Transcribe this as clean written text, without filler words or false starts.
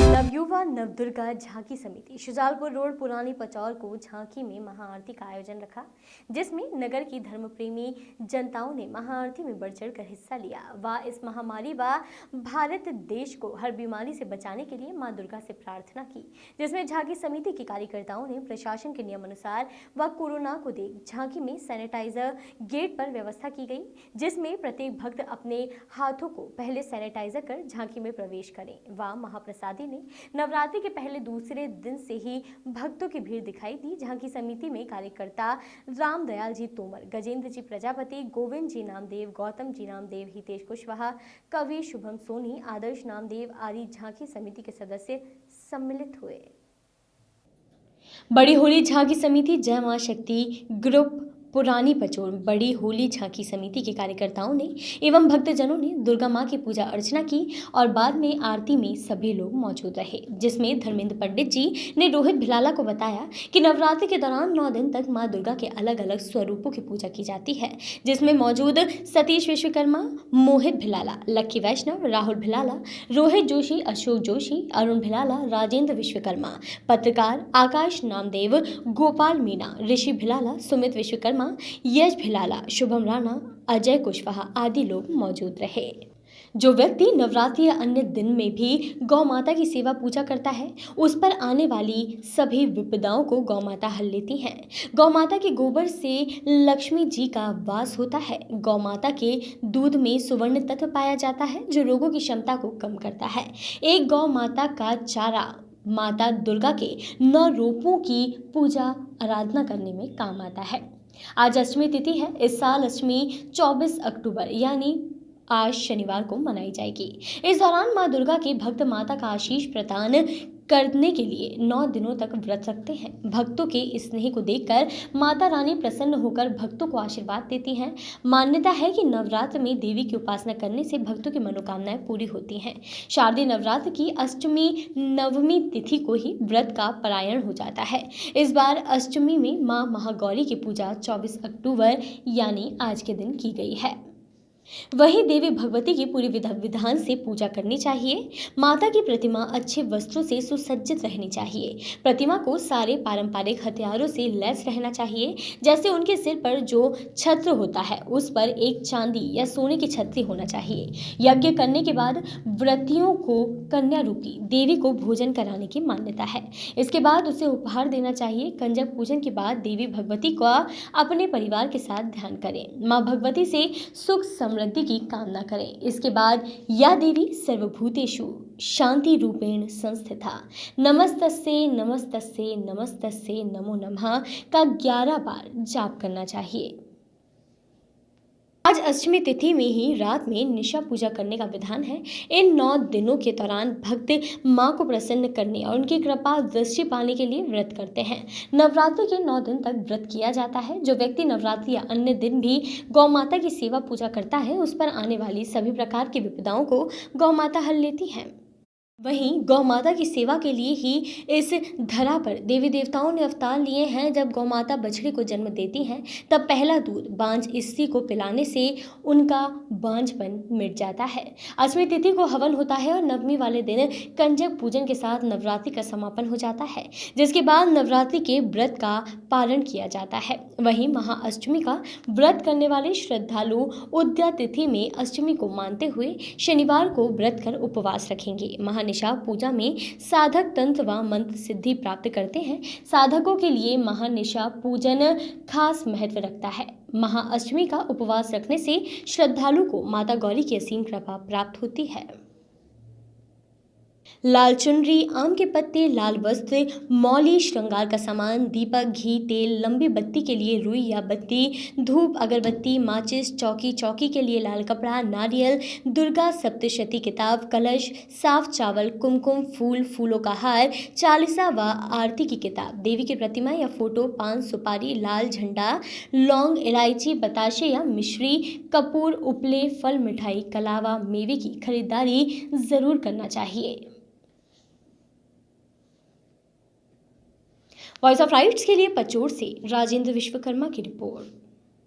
नवयुवा नवदुर्गा झांकी समिति शुजालपुर रोड पुरानी पचौर को झांकी में महाआरती का आयोजन रखा, जिसमें नगर की धर्मप्रेमी जनताओं ने महाआरती में बढ़ चढ़कर हिस्सा लिया व इस महामारी व भारत देश को हर बीमारी से बचाने के लिए मां दुर्गा से प्रार्थना की, जिसमें झांकी समिति के कार्यकर्ताओं ने प्रशासन के नियमानुसार व कोरोना को देख झांकी में सैनिटाइजर गेट पर व्यवस्था की गई, जिसमें प्रत्येक भक्त अपने हाथों को पहले सैनिटाइजर कर झांकी में प्रवेश करें व महाप्रसादी ने नवरात्रि के पहले दूसरे दिन से ही भक्तों की भीड़ दिखाई दी। झांकी समिति में कार्यकर्ता रामदयाल जी तोमर, गजेंद्र जी प्रजापति, गोविंद जी नामदेव, गौतम जी नामदेव, हितेश कुशवाहा, कवि शुभम सोनी, आदर्श नामदेव आदि झांकी समिति के सदस्य सम्मिलित हुए। बड़ी होली झांकी समिति जय मां शक्ति ग्रुप पुरानी पचौर बड़ी होली झांकी समिति के कार्यकर्ताओं ने एवं भक्तजनों ने दुर्गा मां की पूजा अर्चना की और बाद में आरती में सभी लोग मौजूद रहे, जिसमें धर्मेंद्र पंडित जी ने रोहित भिलाला को बताया कि नवरात्रि के दौरान 9 दिन तक मां दुर्गा के अलग अलग स्वरूपों की पूजा की जाती है, जिसमें मौजूद सतीश विश्वकर्मा, मोहित भिलाला, लक्की वैष्णव, राहुल भिलाला, रोहित जोशी, अशोक जोशी, अरुण भिलाला, राजेंद्र विश्वकर्मा, पत्रकार आकाश नामदेव, गोपाल मीणा, ऋषि भिलाला, सुमित विश्वकर्मा, यश भिलाला, शुभम राणा, अजय कुशवाहा आदि लोग मौजूद रहे। जो व्यक्ति नवरात्रि या अन्य दिन में भी गौ माता की सेवा पूजा करता है, उस पर आने वाली सभी विपदाओं को गौ माता हल लेती हैं। गौ माता के गोबर से लक्ष्मी जी का वास होता है। गौ माता के दूध में सुवर्ण तत्व पाया जाता है, जो रोगों की क्षमता को कम करता है। एक गौ माता का चारा माता दुर्गा के 9 रूपों की पूजा आराधना करने में काम आता है। आज अष्टमी तिथि है। इस साल अष्टमी 24 अक्टूबर यानी आज शनिवार को मनाई जाएगी। इस दौरान मां दुर्गा के भक्त माता का आशीष प्रदान करने के लिए 9 दिनों तक व्रत रखते हैं। भक्तों के इस स्नेह को देखकर माता रानी प्रसन्न होकर भक्तों को आशीर्वाद देती हैं। मान्यता है कि नवरात्र में देवी की उपासना करने से भक्तों की मनोकामनाएं पूरी होती हैं। शारदीय नवरात्र की अष्टमी नवमी तिथि को ही व्रत का पारायण हो जाता है। इस बार अष्टमी में मां महागौरी की पूजा 24 अक्टूबर यानी आज के दिन की गई है। वहीं देवी भगवती की पूरी विधान से पूजा करनी चाहिए। माता की प्रतिमा अच्छे वस्त्रों से सुसज्जित रहनी चाहिए। प्रतिमा को सारे पारंपरिक हथियारों से लैस रहना चाहिए। जैसे उनके सिर पर जो छत्र होता है, उस पर एक चांदी या सोने की छतरी होना चाहिए। यज्ञ करने के बाद व्रतियों को कन्या रूपी देवी को भोजन कराने की मान्यता है। इसके बाद उसे उपहार देना चाहिए। कंजक पूजन के बाद देवी भगवती का अपने परिवार के साथ ध्यान करें। मां भगवती से सुख समृद्धि की कामना करें। इसके बाद या देवी सर्वभूतेषु शांति रूपेण संस्थिता नमस्तस्यै नमस्तस्यै नमस्तस्यै नमो नमः का 11 बार जाप करना चाहिए। आज अष्टमी तिथि में ही रात में निशा पूजा करने का विधान है। इन 9 दिनों के दौरान भक्त मां को प्रसन्न करने और उनकी कृपा दृष्टि पाने के लिए व्रत करते हैं। नवरात्रि के 9 दिन तक व्रत किया जाता है। जो व्यक्ति नवरात्रि या अन्य दिन भी गौ माता की सेवा पूजा करता है, उस पर आने वाली सभी प्रकार की विपदाओं को गौ माता हल लेती है। वहीं गौ माता की सेवा के लिए ही इस धरा पर देवी देवताओं ने अवतार लिए हैं। जब गौ माता बछड़े को जन्म देती हैं, तब पहला दूध बांझ स्त्री को पिलाने से उनका बांझपन मिट जाता है। अष्टमी तिथि को हवन होता है और नवमी वाले दिन कंजक पूजन के साथ नवरात्रि का समापन हो जाता है, जिसके बाद नवरात्रि के व्रत का पारण किया जाता है। वहीं महाअष्टमी का व्रत करने वाले श्रद्धालु उद्या तिथि में अष्टमी को मानते हुए शनिवार को व्रत कर उपवास रखेंगे। महानिशा पूजा में साधक तंत्र व मंत्र सिद्धि प्राप्त करते हैं। साधकों के लिए महानिशा पूजन खास महत्व रखता है। महाअष्टमी का उपवास रखने से श्रद्धालु को माता गौरी की असीम कृपा प्राप्त होती है। लाल चुनरी, आम के पत्ते, लाल वस्त्र, मौली, श्रृंगार का सामान, दीपक, घी, तेल, लंबी बत्ती के लिए रुई या बत्ती, धूप, अगरबत्ती, माचिस, चौकी के लिए लाल कपड़ा, नारियल, दुर्गा सप्तशती किताब, कलश, साफ चावल, कुमकुम, फूलों का हार, चालीसा व आरती की किताब, देवी की प्रतिमा या फोटो, पान, सुपारी, लाल झंडा, लौंग, इलायची, बताशे या मिश्री, कपूर, उपले, फल, मिठाई, कलावा, मेवे की खरीदारी जरूर करना चाहिए। वॉइस ऑफ राइट्स के लिए पचौर से राजेंद्र विश्वकर्मा की रिपोर्ट।